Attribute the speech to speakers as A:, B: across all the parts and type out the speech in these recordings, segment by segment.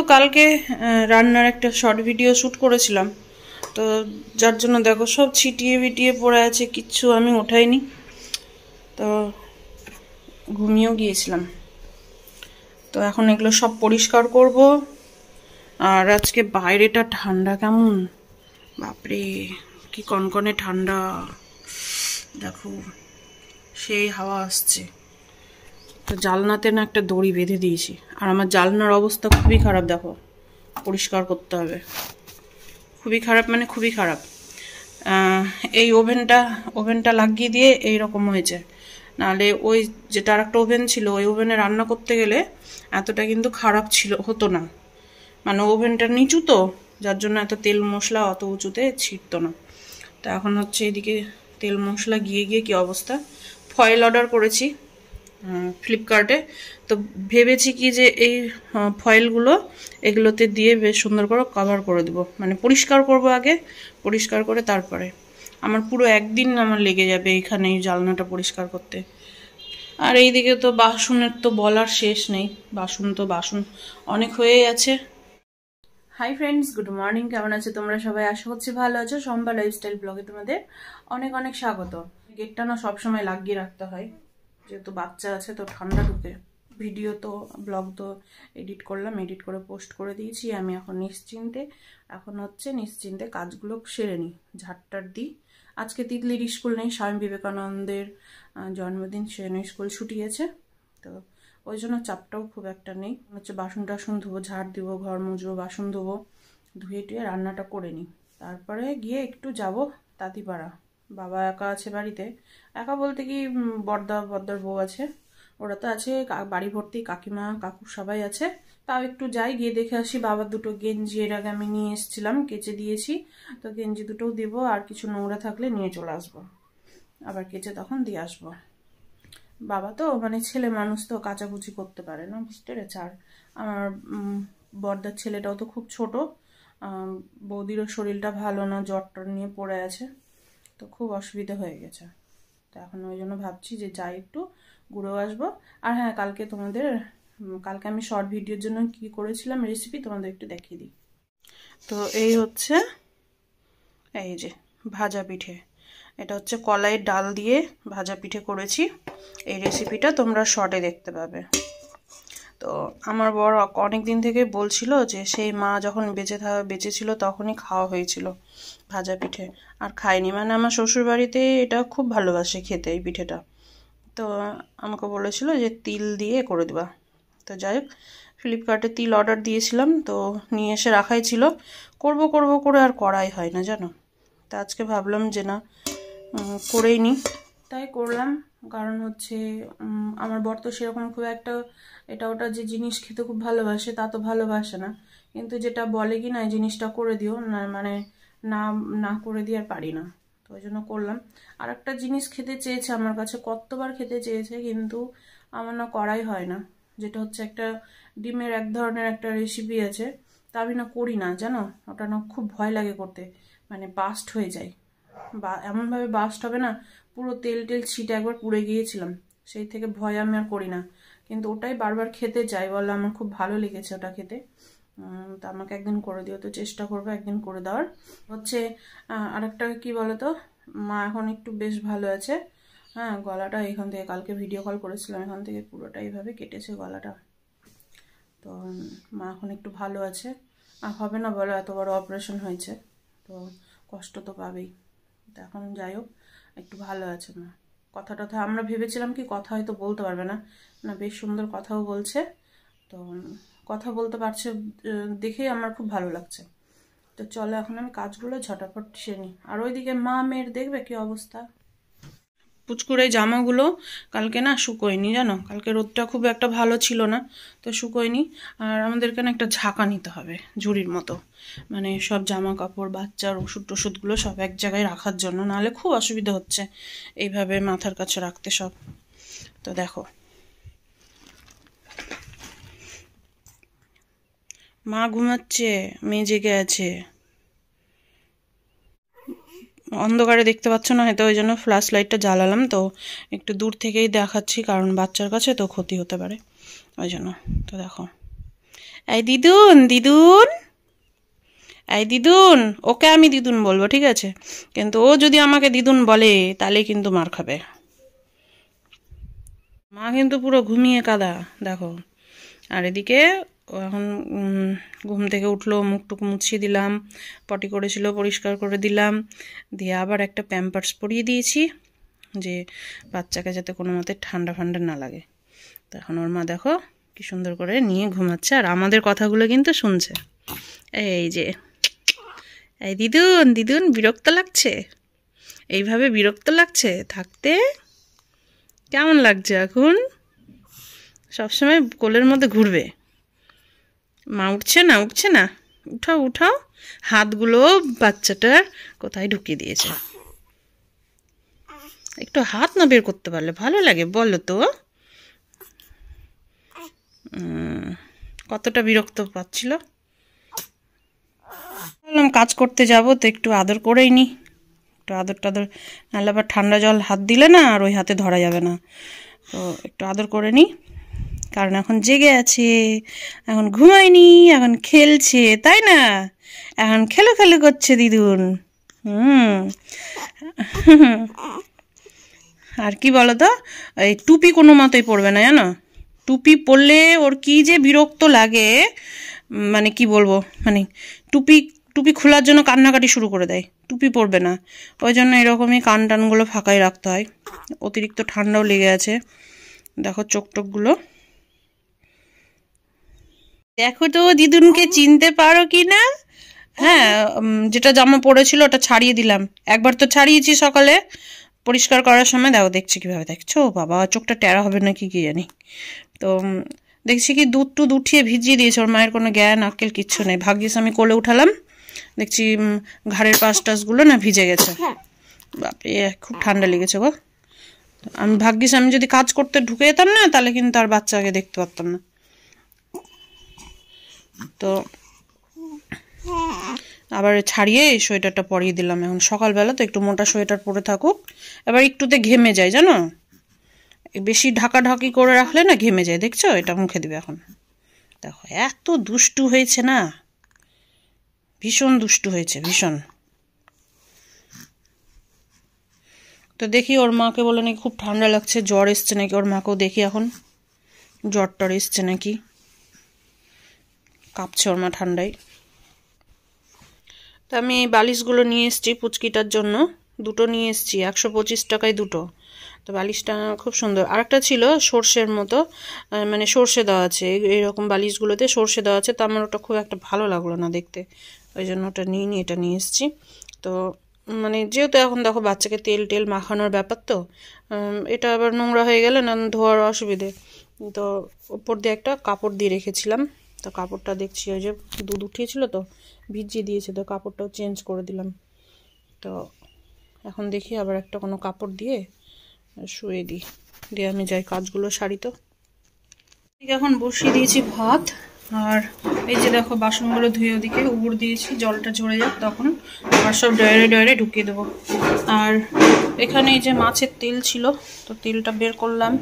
A: তো কালকে রান্নার একটা শর্ট ভিডিও শ্যুট করেছিলাম, তো যার জন্য দেখো সব ছিটিয়ে বিটিয়ে পড়ে আছে, কিচ্ছু আমি ওঠাইনি। তো ঘুমিয়েও গিয়েছিলাম। তো এখন এগুলো সব পরিষ্কার করব। আর আজকে বাইরেটা ঠান্ডা কেমন, বাপরে কি কনকনে ঠান্ডা, দেখো সেই হাওয়া আসছে। তো জানলাতে না একটা দড়ি বেঁধে দিয়েছি, আর আমার জানলার অবস্থা খুবই খারাপ, দেখো পরিষ্কার করতে হবে। খুবই খারাপ মানে খুবই খারাপ। এই ওভেনটা লাগিয়ে দিয়ে এই রকম হয়েছে, নাহলে ওই যেটা আর একটা ওভেন ছিল ওই ওভেনে রান্না করতে গেলে এতটা কিন্তু খারাপ হতো না। মানে ওভেনটা নিচু তো, যার জন্য এত তেল মশলা অত উঁচুতে ছিটতো না। তো এখন হচ্ছে এদিকে তেল মশলা গিয়ে গিয়ে কি অবস্থা। ফয়েল অর্ডার করেছি ফ্লিপকার্টে। তো ভেবেছি কি যে এই ফয়েলগুলো এগুলোতে দিয়ে বেশ সুন্দর করে কভার করে দেবো, মানে পরিষ্কার করব আগে, পরিষ্কার করে তারপরে। আমার পুরো একদিন আমার লেগে যাবে এখানে এই জানলাটা পরিষ্কার করতে। আর এইদিকে তো বাসনের তো বলার শেষ নেই, বাসন অনেক হয়েই আছে। হাই ফ্রেন্ডস, গুড মর্নিং, কেমন আছো তোমরা সবাই? আশা করছি ভালো আছো। সম্পা লাইফস্টাইল ব্লগে তোমাদের অনেক অনেক স্বাগত। গেটটা না সবসময় লাগিয়ে রাখতে হয়, যেহেতু বাচ্চা আছে তো ঠান্ডা ঢুকে। ভিডিও তো ব্লগ তো এডিট করলাম, এডিট করে পোস্ট করে দিয়েছি। আমি এখন নিশ্চিন্তে কাজগুলো সেরে নিই, ঝাড়টার দিই। আজকে তিতলির স্কুল নেই, স্বামী বিবেকানন্দের জন্মদিন, সেজন্য স্কুল ছুটি আছে, তো ওই জন্য চাপটাও খুব একটা নেই। হচ্ছে বাসন টাসন ধোবো, ঝাড় দিব, ঘর মুছবো, বাসন ধোবো, ধুয়ে টুয়ে রান্নাটা করে নিই। তারপরে গিয়ে একটু যাব তাঁতিপাড়া। বাবা একা আছে বাড়িতে, একা বলতে কি বর্দার বউ আছে, ওরা তো আছে, বাড়ি ভর্তি কাকিমা কাকু সবাই আছে। তাও একটু যাই, গিয়ে দেখে আসি। বাবার দুটো গেঞ্জি এর আগে আমি নিয়ে এসেছিলাম, কেচে দিয়েছি, তো গেঞ্জি দুটোও দেবো, আর কিছু নোংরা থাকলে নিয়ে চলে আসবো, আবার কেচে তখন দিয়ে আসবো। বাবা তো মানে ছেলে মানুষ তো কাচাকুচি করতে পারে না, বুঝতে পেরেছ। আর আমার বর্দার ছেলেটাও তো খুব ছোট, বৌদিরও শরীরটা ভালো না, জ্বরটা নিয়ে পড়ে আছে, তো খুব অসুবিধা হয়ে গেছে। তো এখন ওই জন্য ভাবছি যে যাই একটু ঘুরেও আসবো। আর হ্যাঁ, কালকে আমি শর্ট ভিডিওর জন্য কি করেছিলাম রেসিপি তোমাদের একটু দেখিয়ে দিই। তো এই হচ্ছে এই যে ভাজা পিঠে, এটা হচ্ছে কলাইয়ের ডাল দিয়ে ভাজা পিঠে করেছি। এই রেসিপিটা তোমরা শর্টে দেখতে পাবে। তো আমার বর অনেক দিন থেকে বলছিল যে সেই মা যখন বেঁচে ছিল তখনই খাওয়া হয়েছিল ভাজা পিঠে, আর খাইনি। মানে আমার শ্বশুরবাড়িতে এটা খুব ভালোবাসে খেতে এই পিঠেটা, তো আমাকে বলেছিল যে তিল দিয়ে করে দেবা। তো যাই হোক, ফ্লিপকার্টে তিল অর্ডার দিয়েছিলাম, তো নিয়ে এসে রাখাই ছিল। করব করে আর করাই হয় না জানো। তা আজকে ভাবলাম যে না, করেই নি, তাই করলাম। কারণ হচ্ছে আমার বর তো সেরকম খুব একটা এটা ওটা যে জিনিস খেতে খুব ভালোবাসে তা তো ভালোবাসে না, কিন্তু যেটা বলে কি না এই জিনিসটা করে দিও না, মানে না না করে দিয়ে আর পারি না, তো ওই জন্য করলাম। আর একটা জিনিস খেতে চেয়েছে আমার কাছে, কতবার খেতে চেয়েছে, কিন্তু আমার না করাই হয় না। যেটা হচ্ছে একটা ডিমের এক ধরনের একটা রেসিপি আছে, তা আমি না করি না জানো। ওটা না খুব ভয় লাগে করতে, মানে বাস্ট হয়ে যায়, বা এমনভাবে বাস্ট হবে না, পুরো তেল ছিটে একবার পুড়ে গিয়েছিলাম, সেই থেকে ভয় আমি আর করি না। কিন্তু ওটাই বারবার খেতে চাই, বলে আমার খুব ভালো লেগেছে ওটা খেতে। তো আমাকে একদিন করে দিও, তো চেষ্টা করবো একদিন করে দেওয়ার। হচ্ছে আরেকটা কি বলতো, মা এখন একটু বেশ ভালো আছে। হ্যাঁ, গলাটা এখান থেকে, কালকে ভিডিও কল করেছিলাম, এখান থেকে পুরোটা এইভাবে কেটেছে গলাটা। তো মা এখন একটু ভালো আছে, আর হবে না বলো, এত বড় অপারেশন হয়েছে, তো কষ্ট তো পাবেই। তো এখন যাই হোক, একটু ভালো আছে মা। কথা টথা আমরা ভেবেছিলাম কি কথা হয়তো বলতে পারবে না, না বেশ সুন্দর কথাও বলছে। তো কথা বলতে পারছে দেখেই আমার খুব ভালো লাগছে। তো চলো এখন আমি কাজগুলো ঝটাফট সেরে নিই। আর ওইদিকে মা মেয়ের দেখবে কি অবস্থা। পুচকুড়ে জামাগুলো কালকে না শুকোয়নি জানো, কালকে রোদটা খুব একটা ভালো ছিল না, তো শুকোয়নি। আর আমাদের এখানে একটা ঝাঁকা নিতে হবে ঝুড়ির মতো, মানে সব জামা কাপড় বাচ্চার ওষুধগুলো সব এক জায়গায় রাখার জন্য, নাহলে খুব অসুবিধা হচ্ছে এইভাবে মাথার কাছে রাখতে সব। তো দেখো মা ঘুমাচ্ছে, মেয়ে জেগে আছে, অন্ধকারে দেখতে পাচ্ছ না হয়তো, ওই জন্য ফ্ল্যাশ লাইটটা জ্বালালাম। তো একটু দূর থেকেই দেখাচ্ছি, কারণ বাচ্চার কাছে তো ক্ষতি হতে পারে ওই জন্য। তো দেখো এই দিদুন, দিদুন, এই দিদুন। ওকে আমি দিদুন বলবো, ঠিক আছে, কিন্তু ও যদি আমাকে দিদুন বলে তাহলে কিন্তু মার খাবে। মা কিন্তু পুরো ঘুমিয়ে কাদা দেখো। আর এদিকে ও এখন ঘুম থেকে উঠলো, মুখটুক মুছিয়ে দিলাম, পটি করেছিল পরিষ্কার করে দিলাম, দিয়ে আবার একটা প্যাম্পার্স পরিয়ে দিয়েছি যে বাচ্চাকে যাতে কোনো মতে ঠান্ডা ফান্ডা না লাগে। তো এখন ওর মা দেখো কি সুন্দর করে নিয়ে ঘুমাচ্ছে, আর আমাদের কথাগুলো কিন্তু শুনছে। এই যে, এই দিদুন, দিদুন বিরক্ত লাগছে? এইভাবে বিরক্ত লাগছে থাকতে? কেমন লাগছে এখন? সবসময় কোলের মধ্যে ঘুরবে? মা উঠছে না, উঠছে না, উঠাও উঠাও। হাতগুলো বাচ্চাটার কোথায় ঢুকিয়ে দিয়েছে। একটু হাত না বের করতে পারলে ভালো লাগে বলো তো? কতটা বিরক্ত পাচ্ছিল। বললাম কাজ করতে যাব তো একটু আদর করেই নি, একটু আদর টাদর, নাহলে আবার ঠান্ডা জল হাত দিলে না আর ওই হাতে ধরা যাবে না। তো একটু আদর করে নি, কারণ এখন জেগে আছে, এখন ঘুমায়নি, এখন খেলছে, তাই না? এখন খেলো খেলো করছে দিদুন। আর কি বলো তো, এই টুপি কোনো মতোই পরবে না জানো। টুপি পরলে ওর কি যে বিরক্ত লাগে, মানে কি বলবো, মানে টুপি টুপি খোলার জন্য কান্নাকাটি শুরু করে দেয়, টুপি পরবে না। ওই জন্য এরকমই কান টানগুলো ফাঁকাই রাখতে হয়। অতিরিক্ত ঠান্ডাও লেগে আছে, দেখো চোখ টোকগুলো। দেখো তো দিদুনকে চিনতে পারো কি না? হ্যাঁ, যেটা জামা পরেছিল ওটা ছাড়িয়ে দিলাম, একবার তো ছাড়িয়েছি সকালে পরিষ্কার করার সময়। দেখো দেখছি কিভাবে, দেখছো বাবা চোখটা টেরা হবে নাকি কি জানি। তো দেখছি কি দুধ টুধ উঠিয়ে ভিজিয়ে দিয়েছে, ওর মায়ের কোনো জ্ঞান আক্কেল কিচ্ছু নেই। ভাগ্যিস আমি কোলে উঠালাম, দেখছি ঘাড়ের পাশ টাশগুলো না ভিজে গেছে। বাপরে খুব ঠান্ডা লেগেছে গো। আমি ভাগ্যিস আমি যদি কাজ করতে ঢুকে যেতাম না তাহলে কিন্তু আর বাচ্চাকে দেখতে পারতাম না। তো আবার ছাড়িয়ে এই সোয়েটারটা পরিয়ে দিলাম। এখন সকালবেলা তো একটু মোটা সোয়েটার পরে থাকুক, এবার একটুতে ঘেমে যায় জানো, বেশি ঢাকাঢাকি করে রাখলে না ঘেমে যায়। দেখছো এটা মুখে দিবে এখন। দেখো এত দুষ্টু হয়েছে না, ভীষণ দুষ্টু হয়েছে, ভীষণ। তো দেখি ওর মাকে বলে নাকি খুব ঠান্ডা লাগছে, জ্বর এসছে নাকি, ওর মাকেও দেখি এখন জ্বর টর এসছে নাকি, কাঁপছে ওর মা ঠান্ডায়। তো আমি এই বালিশগুলো নিয়ে এসেছি পুচকিটার জন্য, দুটো নিয়ে এসেছি, 125 টাকায় দুটো। তো বালিশটা খুব সুন্দর। আরেকটা ছিল সর্ষের মতো, মানে সর্ষে দেওয়া আছে, এইরকম বালিশগুলোতে সর্ষে দেওয়া আছে, তো আমার ওটা খুব একটা ভালো লাগলো না দেখতে, ওই জন্য ওটা নিয়ে নিয়ে এটা নিয়ে এসেছি। তো মানে যেহেতু এখন দেখো বাচ্চাকে তেল টেল মাখানোর ব্যাপার, তো এটা আবার নোংরা হয়ে গেলে না ধোয়ার অসুবিধে। তো ওপর দিয়ে একটা কাপড় দিয়ে রেখেছিলাম, তো কাপড়টা দেখছি ওই যে দুধ উঠিয়েছিল তো ভিজিয়ে দিয়েছে, তো কাপড়টাও চেঞ্জ করে দিলাম। তো এখন দেখি আবার একটা কোনো কাপড় দিয়ে শুয়ে দিই, দিয়ে আমি যাই কাজগুলো সারি। তো এখন বসিয়ে দিয়েছি ভাত, আর এই যে দেখো বাসনগুলো ধুয়ে ওদিকে উবুর দিয়েছি, জলটা ঝরে যাক তখন আবার সব ডয়ারে ডয়ারে ঢুকিয়ে দেবো। আর এখানে এই যে মাছের তেল ছিল, তো তেলটা বের করলাম,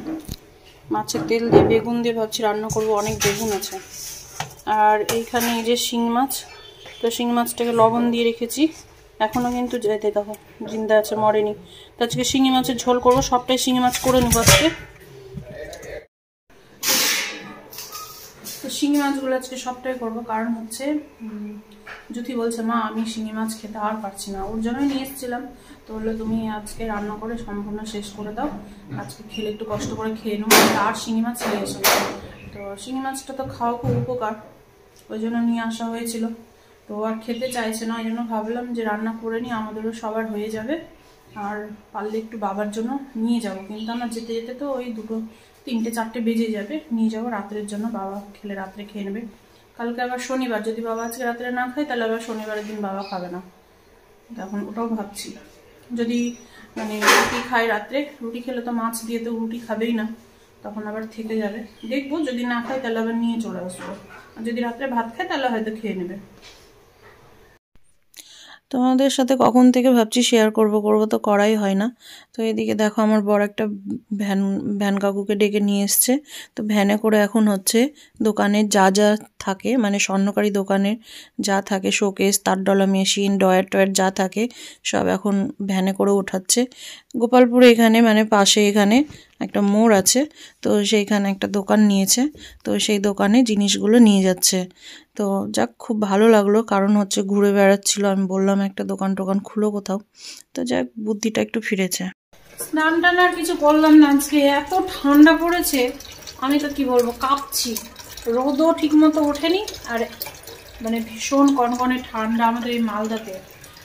A: মাছের তেল দিয়ে বেগুন দিয়ে ভাবছি রান্না করবো, অনেক বেগুন আছে। আর এইখানে এই যে শিঙি মাছ, তো শিঙি মাছটাকে লবণ দিয়ে রেখেছি, এখনও কিন্তু যেতে দেখো জিন্দা আছে, মরেনি। তো আজকে শিঙি মাছের ঝোল করবো, সবটাই শিঙি মাছ করে নেবো আজকে। তো শিঙি মাছগুলো আজকে সবটাই করবো, কারণ হচ্ছে জুথি বলছে মা আমি শিঙি মাছ খেতে আর পারছি না, ওর জন্যই নিয়ে এসেছিলাম। তো বললো তুমি আজকে রান্না করে সম্পূর্ণ শেষ করে দাও, আজকে খেলে একটু কষ্ট করে খেয়ে নেবো, আর শিঙি মাছ নিয়ে এসে। তো শিঙি মাছটা তো খাওয়া খুব উপকার, ওই জন্য নিয়ে আসা হয়েছিল। তো আর খেতে চাইছে না, ওই জন্য ভাবলাম যে রান্না করে নিই, আমাদেরও সবার হয়ে যাবে, আর পারলে একটু বাবার জন্য নিয়ে যাব। কিন্তু আমার যেতে যেতে তো ওই 2, 3, 4 বেজে যাবে, নিয়ে যাবো রাত্রের জন্য, বাবা খেলে রাত্রে খেয়ে নেবে। কালকে আবার শনিবার, যদি বাবা আজকে রাত্রে না খায় তাহলে আবার শনিবারের দিন বাবা খাবে না। তখন ওটাও ভাবছি, যদি মানে রুটি খায় রাত্রে, রুটি খেলে তো মাছ দিয়ে তো রুটি খাবেই না, তখন আবার থেকে যাবে। দেখবো যদি না খায় তাহলে আবার নিয়ে চলে আসবো, আর যদি রাত্রে ভাত খায় তাহলে হয়তো খেয়ে নেবে। তোমাদের সাথে কখন থেকে ভাবছি শেয়ার করব তো করাই হয় না। তো এদিকে দেখো আমার বড় একটা ভ্যান কাকুকে ডেকে নিয়ে এসছে, তো ভ্যানে করে এখন হচ্ছে দোকানে যা যা থাকে, মানে স্বর্ণকারী দোকানের যা থাকে শোকেস, তারডলা মেশিন, ডয়ার টয়ার যা থাকে সব এখন ভ্যানে করে ওঠাচ্ছে। গোপালপুরে এখানে মানে পাশে এখানে একটা মোড় আছে, তো সেইখানে একটা দোকান নিয়েছে, তো সেই দোকানে জিনিসগুলো নিয়ে যাচ্ছে। তো যাক, খুব ভালো লাগলো, কারণ হচ্ছে ঘুরে বেড়াচ্ছিল, আমি বললাম একটা দোকান টোকান খুলো কোথাও, তো যাক বুদ্ধিটা একটু ফিরেছে। স্নান টান আর কিছু করলাম না, আজকে এত ঠান্ডা পড়েছে, আমি তো কি বলবো, কাঁপছি। রোদও ঠিক মতো ওঠেনি, আর মানে ভীষণ কনকনে ঠান্ডা আমাদের এই মালদাতে।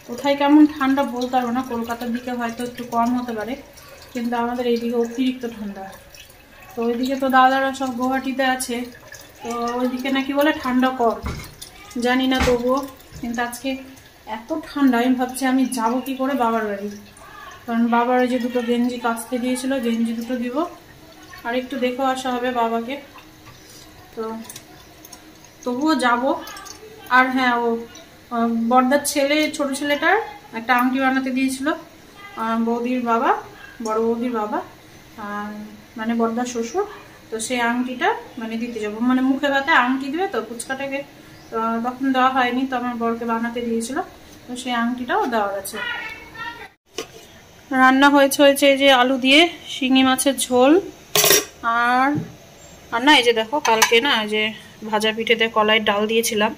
A: কোথায় কেমন ঠান্ডা বলতে পারবো না, কলকাতার দিকে হয়তো একটু কম হতে পারে, কিন্তু আমাদের এইদিকে অতিরিক্ত ঠান্ডা। তো ওইদিকে তো দাদারা সব গুয়াহাটিতে আছে, তো ওইদিকে নাকি বলে ঠান্ডা কম, জানি না তবুও। কিন্তু আজকে এত ঠান্ডা, আমি ভাবছি আমি যাবো কি করে বাবার বাড়ি, কারণ বাবার ওই যে দুটো গেঞ্জি কাচতে দিয়েছিল, গেঞ্জি দুটো দিব, আর একটু দেখেও আসা হবে বাবাকে, তো তবুও যাব। আর হ্যাঁ, ও বড়দার ছেলে, ছোট ছেলেটার একটা আংটি বানাতে দিয়েছিল বৌদির বাবা, বড় বৌদির বাবা, মানে বড়দার শ্বশুর, তো সেই আংটিটা মানে দিতে যাবো, মানে মুখে ভাতে আংটি দিবে তো ফুচকাটাকে, তখন দেওয়া হয়নি, তো আমার বরকে বানাতে দিয়েছিল, তো সেই আংটিটাও দেওয়ার আছে। রান্না হয়েছে এই যে আলু দিয়ে শিঙি মাছের ঝোল, আর না এই যে দেখো কালকে না এই যে ভাজা পিঠেতে কলাইয়ের ডাল দিয়েছিলাম,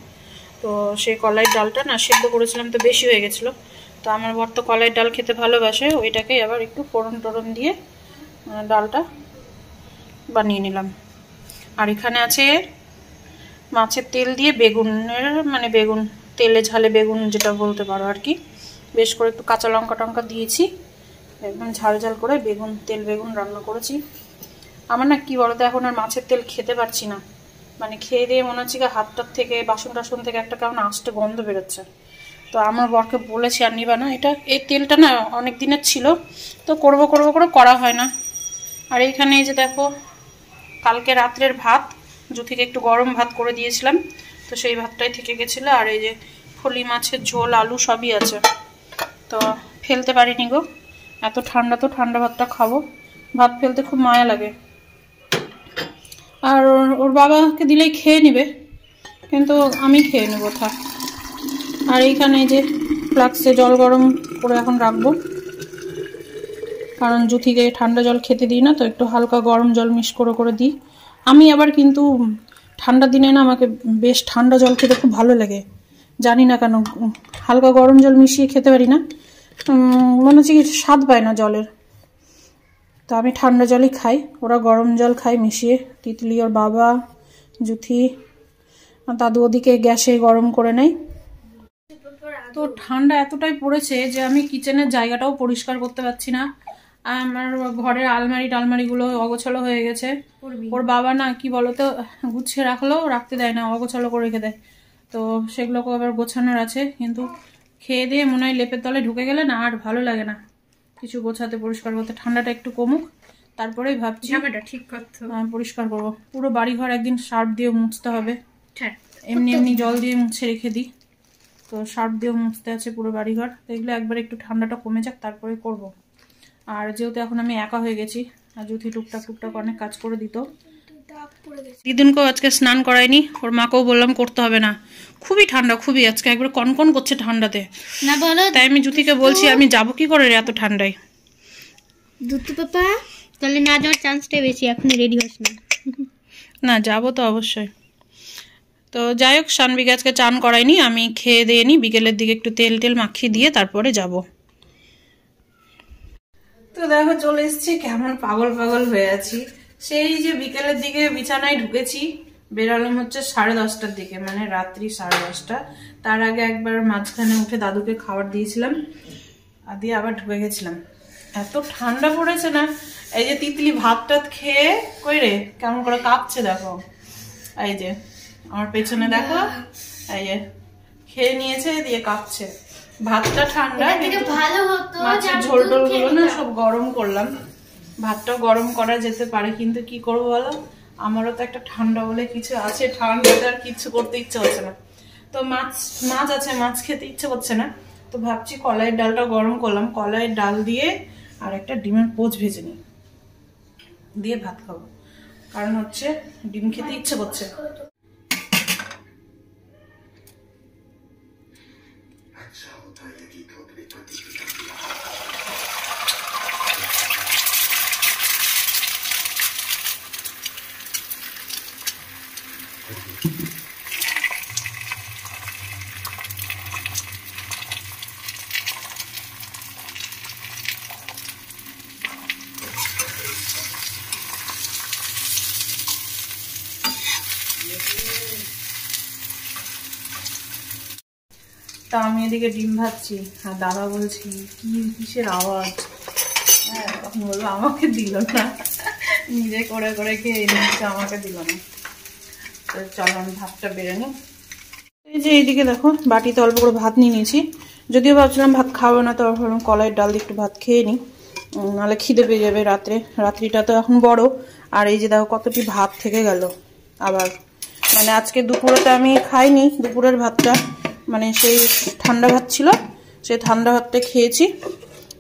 A: তো সেই কলাইয়ের ডালটা না সেদ্ধ করেছিলাম, তো বেশি হয়ে গেছিলো, তো আমার বর তো কলাইয়ের ডাল খেতে ভালোবাসে, ওইটাকে আবার একটু ফোড়ন টোড়ন দিয়ে ডালটা বানিয়ে নিলাম। আর এখানে আছে মাছের তেল দিয়ে বেগুনের, মানে বেগুন তেলে ঝালে বেগুন যেটা বলতে পারো আর কি, বেশ করে একটু কাঁচা লঙ্কা টঙ্কা দিয়েছি, একদম ঝাল ঝাল করে বেগুন, তেল বেগুন রান্না করেছি। আমার না কি বলতো, এখন আর মাছের তেল খেতে পারছি না, মানে খেয়ে দিয়ে মনে হচ্ছে হাতটার থেকে বাসন টাসন থেকে একটা কেমন আস্তে গন্ধ বেরোচ্ছে। তো আমার বরকে বলেছি আর নিবা না, এটা এই তেলটা না অনেক দিনের ছিল, তো করবো করে করা হয় না। আর এইখানে এই যে দেখো কালকে রাত্রের ভাত, জুথিকে একটু গরম ভাত করে দিয়েছিলাম, তো সেই ভাতটাই থেকে গেছিলো, আর এই যে ফলি মাছের ঝোল, আলু সবই আছে, তো ফেলতে পারিনি গো, এত ঠান্ডা, তো ঠান্ডা ভাতটা খাবো, ভাত ফেলতে খুব মায়া লাগে। আর ওর বাবাকে দিলেই খেয়ে নিবে, কিন্তু আমি খেয়ে নেবো থাক। আর এইখানে যে ফ্লাক্সে জল গরম করে এখন রাখবো, কারণ জুথিকে ঠান্ডা জল খেতে দিই না, তো একটু হালকা গরম জল মিক্স করে দিই। আমি আবার কিন্তু ঠান্ডা দিনে না আমাকে বেশ ঠান্ডা জল খেতে খুব ভালো লাগে, জানি না কেন, হালকা গরম জল মিশিয়ে খেতে পারি না, মনে হচ্ছে কি স্বাদ পায় না জলের, তো আমি ঠান্ডা জলই খাই, ওরা গরম জল খায় মিশিয়ে, তিতলি ওর বাবা, জুথি, দাদু ওদিকে গ্যাসে গরম করে নেয়। তো ঠান্ডা এতটাই পড়েছে যে আমি কিচেনের জায়গাটাও পরিষ্কার করতে পারছি না, আমার ঘরের আলমারিগুলো অগোছালো হয়ে গেছে। ওর বাবা না কি বলতো, গুছিয়ে রাখলেও রাখতে দেয় না, অগোছালো করে রেখে দেয়, তো সেগুলোকে আবার গোছানোর আছে, কিন্তু খেয়ে দিয়ে মনে হয় লেপের তলায় ঢুকে গেলে না আর ভালো লাগে না কিছু গোছাতে পরিষ্কার করতে। ঠান্ডাটা একটু কমুক, তারপরেই ভাবছি ঠিক করতে পরিষ্কার করবো। পুরো বাড়িঘর একদিন সার্ফ দিয়ে মুছতে হবে, এমনি জল দিয়ে মুছে রেখে দিই, তো সার্ফ দিয়েও মুছতে আছে পুরো বাড়িঘর, দেখলে একবার একটু ঠান্ডাটা কমে যাক তারপরে করব। আর যেহেতু এখন আমি একা হয়ে গেছি, আর যদি টুকটাক অনেক কাজ করে দিত। দিদুনকেও আজকে স্নান করায়নি, ওর মাকেও বললাম করতে হবে না, খুবই ঠান্ডা, খুবই আজকে একবার কনকন করছে ঠান্ডাতে, না বলো, তাই আমি জুথিকে বলছি আমি যাবো কি করে এত ঠান্ডায়।
B: দুতু পাপা তাহলে না যাওয়ার চান্সটাই বেশি, এখন রেডি হস না।
A: না যাবো তো অবশ্যই। তো যাই হোক, সানবিকে আজকে চান করাইনি, আমি খেয়ে দিয়ে নি, বিকেলের দিকে একটু তেল মাখিয়ে দিয়ে তারপরে যাব। তো দেখো চলে এসেছি, কেমন পাগল হয়ে আছি, সেই যে বিকেলের দিকে বিছানায় ঢুকেছি, বেরালাম হচ্ছে 10:30টার দিকে, মানে রাত্রি 10:30টা। তার আগে একবার মাঝখানে উঠে দাদুকে খাবার দিয়েছিলাম, আর দিয়ে আবার ঢুকে গেছিলাম। এত ঠান্ডা পড়েছে না, এই যে তিতলি ভাত টাত খেয়ে কই রে কেমন করে কাঁপছে দেখো, এই যে আমার পেছনে দেখো, এই যে খেয়ে নিয়েছে দিয়ে কাঁপছে। ভাতটা ঠান্ডা, মাছের ঝোল টোল গুলো না সব গরম করলাম, ভাতটা গরম করা যেতে পারে, কিন্তু কি করবো বলো, আমারও তো একটা ঠান্ডা বলে কিছু আছে, ঠান্ডাতে আর কিছু করতে ইচ্ছে হচ্ছে না। তো মাছ আছে, মাছ খেতে ইচ্ছে করছে না, তো ভাবছি কলাইয়ের ডালটা গরম করলাম, কলাইয়ের ডাল দিয়ে আর একটা ডিমের পোচ ভেজে নিই, দিয়ে ভাত খাবো, কারণ হচ্ছে ডিম খেতে ইচ্ছে করছে। তা আমি এদিকে ডিম ভাজছি আর দাদা বলছি কি কিসের আওয়াজ। হ্যাঁ, তখন বলবো আমাকে দিল না, নিজে করে করে খেয়ে নিচ্ছে, আমাকে দিল না। তো চলো আমি ভাতটা বেড়ে নিই। এই যে এইদিকে দেখো বাটিতে অল্প করে ভাত নিয়ে নিয়েছি, যদিও ভাবছিলাম ভাত খাবো না, তো ভাবলাম কলাইয়ের ডাল দিয়ে একটু ভাত খেয়ে নিই, নাহলে খিদে পেয়ে যাবে রাত্রিটা তো এখন বড়। আর এই যে দেখো কতটি ভাত থেকে গেল আবার, মানে আজকে দুপুরেতে আমি খাইনি, দুপুরের ভাতটা মানে সেই ঠান্ডা ভাত ছিল, সেই ঠান্ডা ভাতটা খেয়েছি,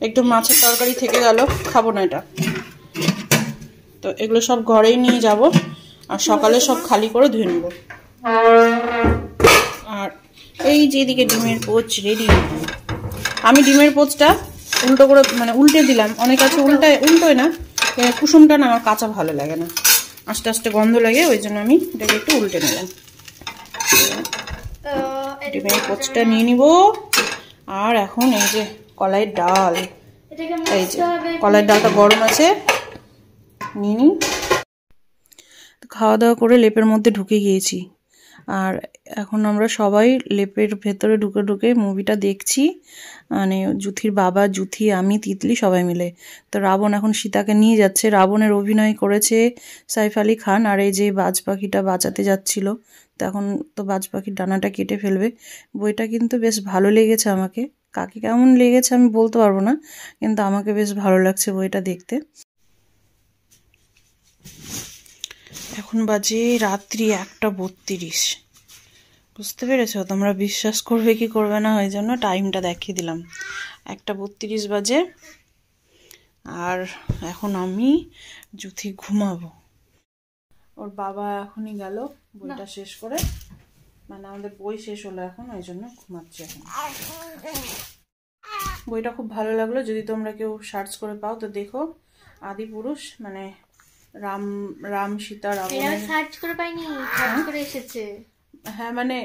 A: একটু মাছের তরকারি থেকে গেল, খাবো না এটা। তো এগুলো সব ঘরেই নিয়ে যাব, আর সকালে সব খালি করে ধুয়ে নেব। আর এই যে এদিকে ডিমের পোচ রেডি। আমি ডিমের পোচটা উল্টো করে মানে উল্টে দিলাম, অনেক আছে উল্টোয় না, কুসুমটা না আমার কাঁচা ভালো লাগে না, আস্তে আস্তে গন্ধ লাগে, ওই জন্য আমি এটাকে একটু উল্টে নিলাম। ডিমের পোচটা নিয়ে নিব। আর এখন এই যে কলাইয়ের ডাল, এই যে কলাইয়ের ডালটা গরম আছে, নিয়ে নিই। খাওয়া দাওয়া করে লেপের মধ্যে ঢুকে গিয়েছি, আর এখন আমরা সবাই লেপের ভেতরে ঢুকে ঢুকে মুভিটা দেখছি, মানে জুথির বাবা, জুথি, আমি, তিতলি সবাই মিলে। তো রাবণ এখন সীতাকে নিয়ে যাচ্ছে, রাবণের অভিনয় করেছে সাইফ আলি খান। আর এই যে বাজ পাখিটা বাঁচাতে যাচ্ছিল, তো এখন তো বাজ পাখির ডানাটা কেটে ফেলবে। বইটা কিন্তু বেশ ভালো লেগেছে আমাকে, কাকে কেমন লেগেছে আমি বলতে পারবো না, কিন্তু আমাকে বেশ ভালো লাগছে বইটা দেখতে। এখন বাজে রাত্রি 1:32, বুঝতে পেরেছো? তোমরা বিশ্বাস করবে কি করবে না, ওই জন্য টাইমটা দেখিয়ে দিলাম। 1:32 বাজে, আর এখন আমি জুথি ঘুমাবো। ওর বাবা এখনই গেল বইটা শেষ করে, মানে আমাদের বই শেষ হলো এখন, ওই জন্য ঘুমাচ্ছি এখন। বইটা খুব ভালো লাগলো, যদি তোমরা কেউ সার্চ করে পাও তো দেখো, আদিপুরুষ, মানে রাম সীতা রাবণের।
B: সার্চ করে পাইনি, সার্চ করে এসেছে।
A: হ্যাঁ মানে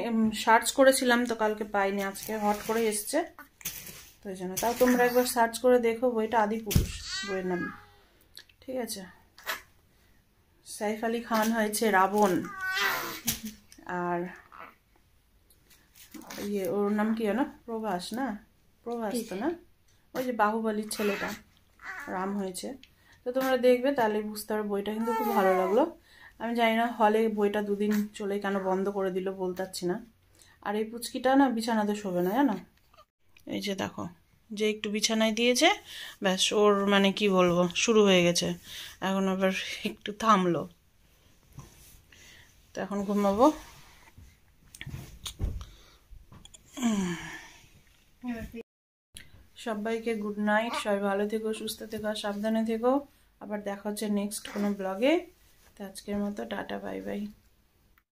A: সার্চ করেছিলাম তো কালকে পাইনি, আজকে হট করে এসছে, তো ওই জন্য। তাও তোমরা একবার সার্চ করে দেখো, বইটা আদিপুরুষ বইয়ের নাম, ঠিক আছে? সাইফ আলি খান হয়েছে রাবণ, আর ইয়ে ওর নাম কি জানো? প্রভাস, না প্রভাস তো না, ওই যে বাহুবলীর ছেলেটা রাম হয়েছে। তো তোমরা দেখবে তাহলে বুঝতে পারবে। বইটা কিন্তু খুব ভালো লাগলো। আমি জানি না হলে বইটা 2 দিন চলে কেন বন্ধ করে দিল, বলতে পারছি না। আর এই পুচকিটা না বিছানাতে শোবে না, জানো? এই যে দেখো, যে একটু বিছানায় দিয়েছে ব্যাস, ওর মানে কি বলবো, শুরু হয়ে গেছে, এখন আবার একটু থামলো, তো এখন ঘুমাবো। সবাইকে গুড নাইট, সবাই ভালো থেকো, সুস্থ থেকো, সাবধানে থেকো। আবার দেখা হচ্ছে নেক্সট কোনো ব্লগে। তো আজকের মতো টাটা, বাই বাই।